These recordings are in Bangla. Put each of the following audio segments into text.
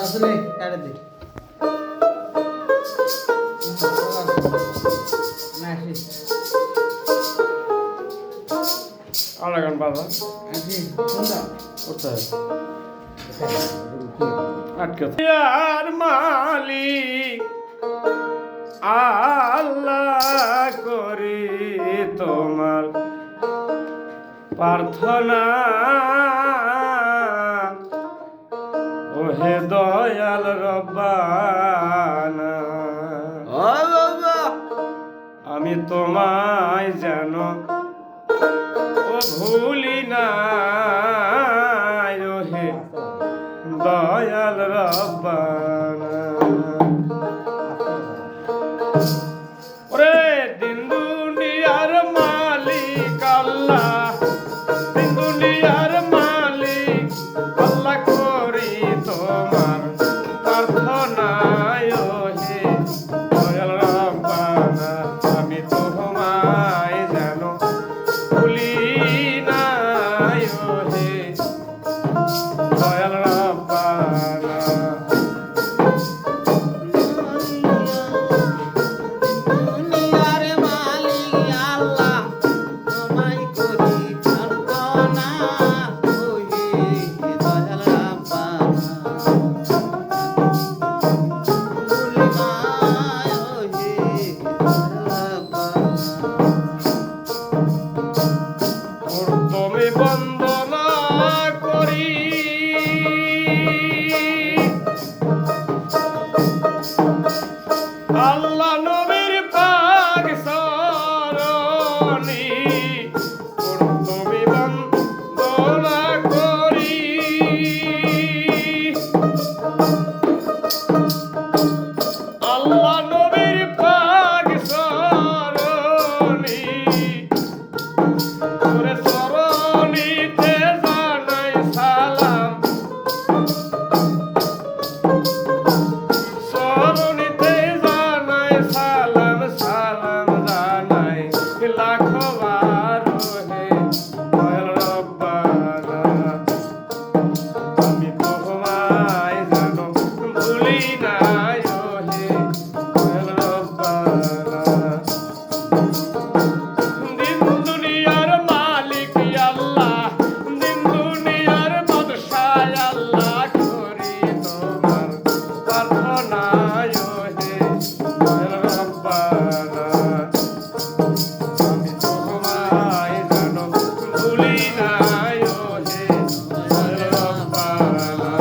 আসলে কাটে দে আড়া গান বাবা আসি শুনলাম কোথায় আটকে আর মালিক আল্লাহ করি তোমার প্রার্থনা ওহে দয়াল রব্বানা আমি তোমায় যেন ও ভুলি না ওহে দয়াল রব্বানা ওরে দিন দুনিয়ার মালিক আল্লাহ দিন দুনিয়ার মালিক আল্লাহ করি তোমার প্রার্থনা ওহে দয়াল রব্বানা আমি তোমায় যেন ভুলি না ওহে দয়াল রব্বানা তুমি বন্দনা করি আল্লাহ নবীর পাক সরণি তুমি বন্দনা করি আল্লাহ নবীর পাক সরণি ওরে সরণিতে জানাই সালাম সরণিতে জানাই সালাম সালাম জানাই লাখো বার হে দয়াল রব্বানা আমি তোমায় যেন ভুলি না ওহে দয়াল রব্বানা দিন দুনিয়ার মালিক আল্লাহ দিন দুনিয়ার বাদশাহ আল্লাহ করি তোমার প্রার্থনা ওহে দয়াল রব্বানা আমি তোমায় যেন ভুলি না ওহে দয়াল রব্বানা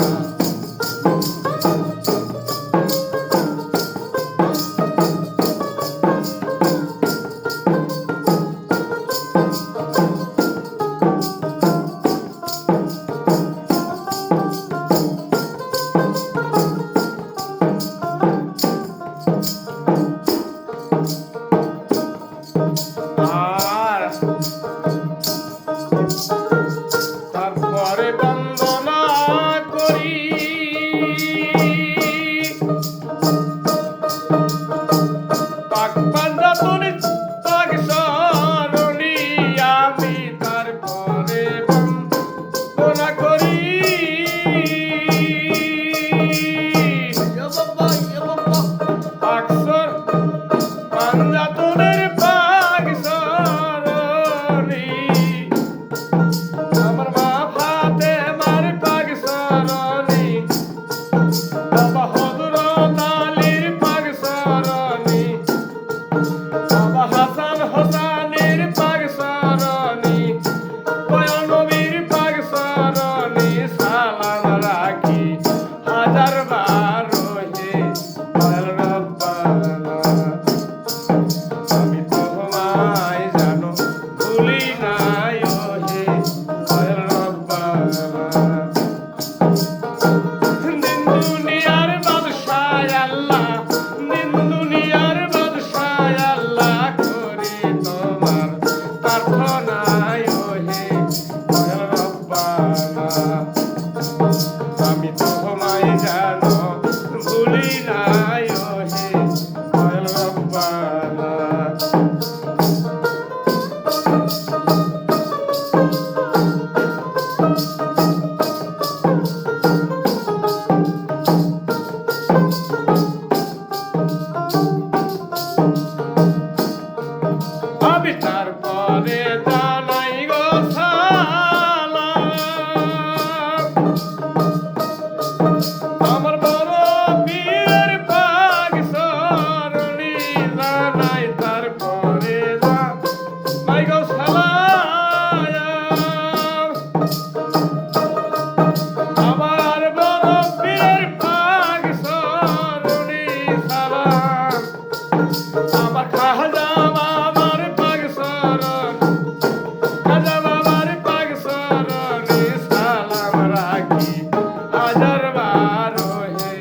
আর তারপরে বন্দনা করি পাক পাঞ্জাতনি পাক সরণি আমি তারপরে বন্দনা করি আকসর পাঞ্জাতনের পাক সরণি আমার মা ফাতে মার পাক সরণি বাবা হযরত আলীর পাক সরণি বাবা হাসান হোসেনের পাক সরণি দয়াল নবীর পাক সরণি সালাম রাখি হাজার বার ওহে দয়াল রব্বানা আমি তোমায় যেন ভুলি না ওহে দয়াল রব্বানা দিন দুনিয়ার বাদশাহ আল্লাহ দিন দুনিয়ার বাদশাহ আল্লাহ করি তোমার প্রার্থনা নাই ওহে দয়াল রব্বানা আমি তোমায় জানো ভুলি নাই ওহে দয়াল রব্বানা আমি তারপরে জানাই গো সালাম আমার বড় পীর পাক সরণি জানাই তারপরে জানাই গো সালাম আমার বড় পীর পাক সরণি সালাম আমার খাজা বাবার পাক সরণ খাজা বাবার পাক সরণে সালাম রাখি হাজার বার ওহে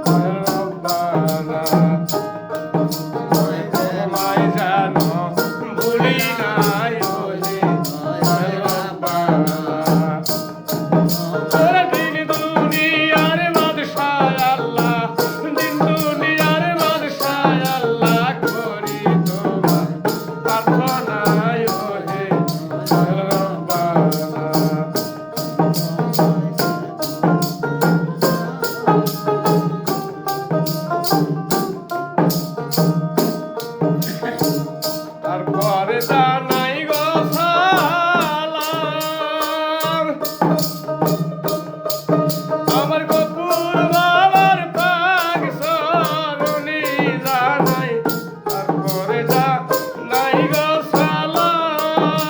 দয়াল রব্বানা তোমায় জানো ভুলি নাই ওহে দয়াল রব্বানা ওরে দিন দুনিয়ার বাদশাহ আল্লাহ দিন দুনিয়ার বাদশাহ আল্লাহ করি তোমার প্রার্থনা ওহে দয়াল রব্বানা তারপরে জানাই গো সালাম আমার গফুর বাবার পাক সরণি জানাই তারপরে জানাই গো সালাম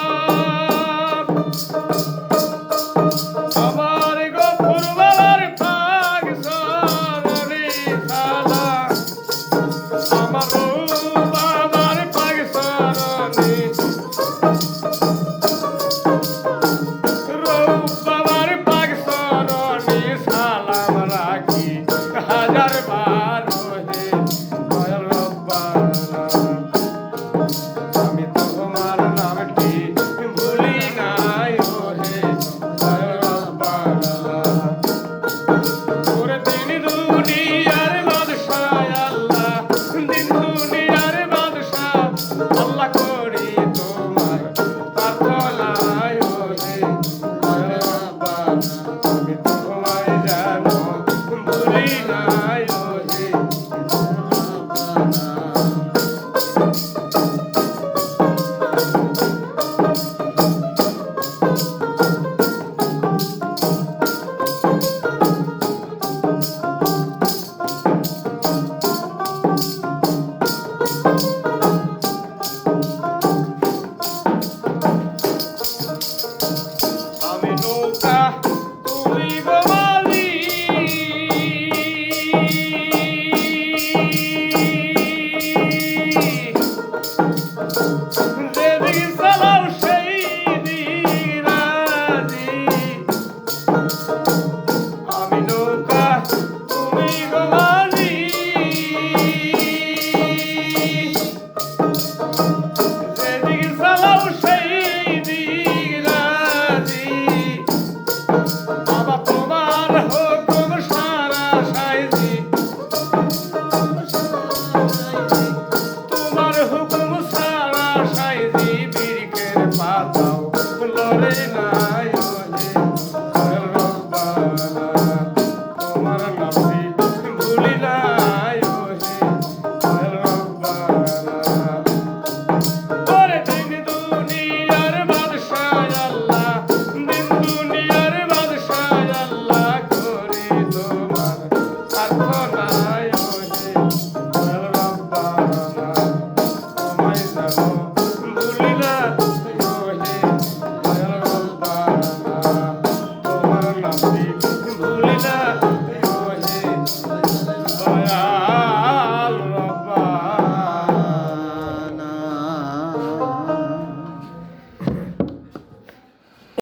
আমার গফুর বাবার পাক সরণি সালাম আমার বাবার পাক সরণি বাবার পাক সরণি সালাম রাখি হাজার বার ওহে দয়াল রব্বানা আমি তোমার নামটি ভুলি নাই ওহে দয়াল রব্বানা ওরে দিন দুনিয়ার বাদশাহ আল্লাহ দিন দুনিয়ার বাদশাহ আল্লাহ করি তোমার প্রার্থনা ওহে দয়াল রব্বানা আমি তোমায় জানো ভুলি নাই ওহে আমি নৌকা তুমি গো মালিক যেদিকে চালাও সেই দিরাজি আমি নৌকা তুমি গো মালিক যেদিকে চালাও সেই দিরাজি বাবা তোমার হুকুম সারা সাইজি তোমার হুকুম সারা সাইজি বিরিকের পাতাও লড়ে না